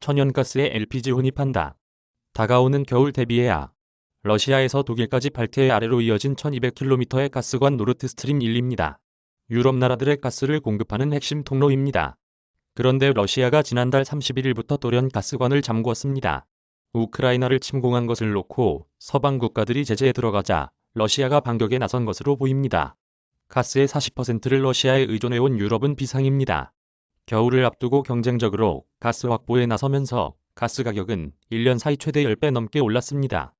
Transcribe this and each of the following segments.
천연가스에 LPG 혼입한다. 다가오는 겨울 대비해야 러시아에서 독일까지 발트해 아래로 이어진 1200km의 가스관 노르트스트림 1입니다. 유럽 나라들의 가스를 공급하는 핵심 통로입니다. 그런데 러시아가 지난달 31일부터 돌연 가스관을 잠궜습니다. 우크라이나를 침공한 것을 놓고 서방 국가들이 제재에 들어가자 러시아가 반격에 나선 것으로 보입니다. 가스의 40%를 러시아에 의존해온 유럽은 비상입니다. 겨울을 앞두고 경쟁적으로 가스 확보에 나서면서 가스 가격은 1년 사이 최대 10배 넘게 올랐습니다.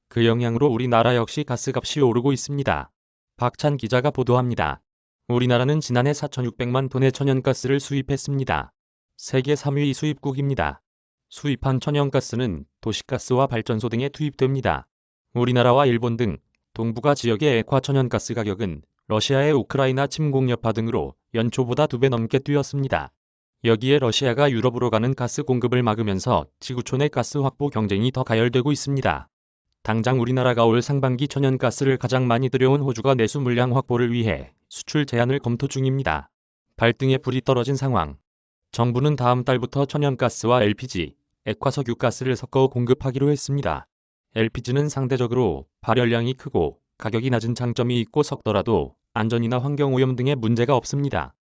그 영향으로 우리나라 역시 가스값이 오르고 있습니다. 박찬 기자가 보도합니다. 우리나라는 지난해 4,600만 톤의 천연가스를 수입했습니다. 세계 3위 수입국입니다. 수입한 천연가스는 도시가스와 발전소 등에 투입됩니다. 우리나라와 일본 등 동북아 지역의 액화 천연가스 가격은 러시아의 우크라이나 침공 여파 등으로 연초보다 2배 넘게 뛰었습니다. 여기에 러시아가 유럽으로 가는 가스 공급을 막으면서 지구촌 내 가스 확보 경쟁이 더 가열되고 있습니다. 당장 우리나라가 올 상반기 천연가스를 가장 많이 들여온 호주가 내수 물량 확보를 위해 수출 제한을 검토 중입니다. 발등에 불이 떨어진 상황. 정부는 다음 달부터 천연가스와 LPG, 액화석유가스를 섞어 공급하기로 했습니다. LPG는 상대적으로 발열량이 크고 가격이 낮은 장점이 있고 섞더라도 안전이나 환경오염 등의 문제가 없습니다.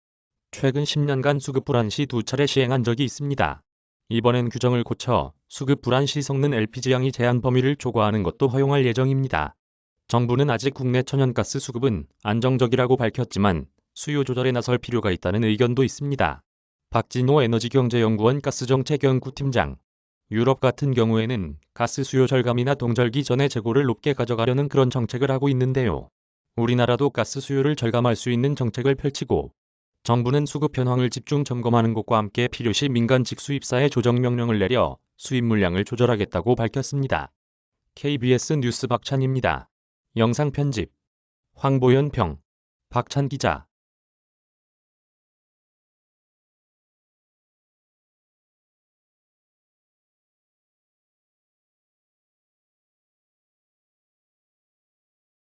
최근 10년간 수급 불안 시 2차례 시행한 적이 있습니다. 이번엔 규정을 고쳐 수급 불안 시 섞는 LPG량이 제한 범위를 초과하는 것도 허용할 예정입니다. 정부는 아직 국내 천연가스 수급은 안정적이라고 밝혔지만 수요 조절에 나설 필요가 있다는 의견도 있습니다. 박진호 에너지경제연구원 가스정책연구팀장. 유럽 같은 경우에는 가스 수요 절감이나 동절기 전에 재고를 높게 가져가려는 그런 정책을 하고 있는데요. 우리나라도 가스 수요를 절감할 수 있는 정책을 펼치고 정부는 수급 현황을 집중 점검하는 것과 함께 필요시 민간 직수입사에 조정 명령을 내려 수입 물량을 조절하겠다고 밝혔습니다. KBS 뉴스 박찬입니다. 영상 편집 황보현 평. 박찬 기자.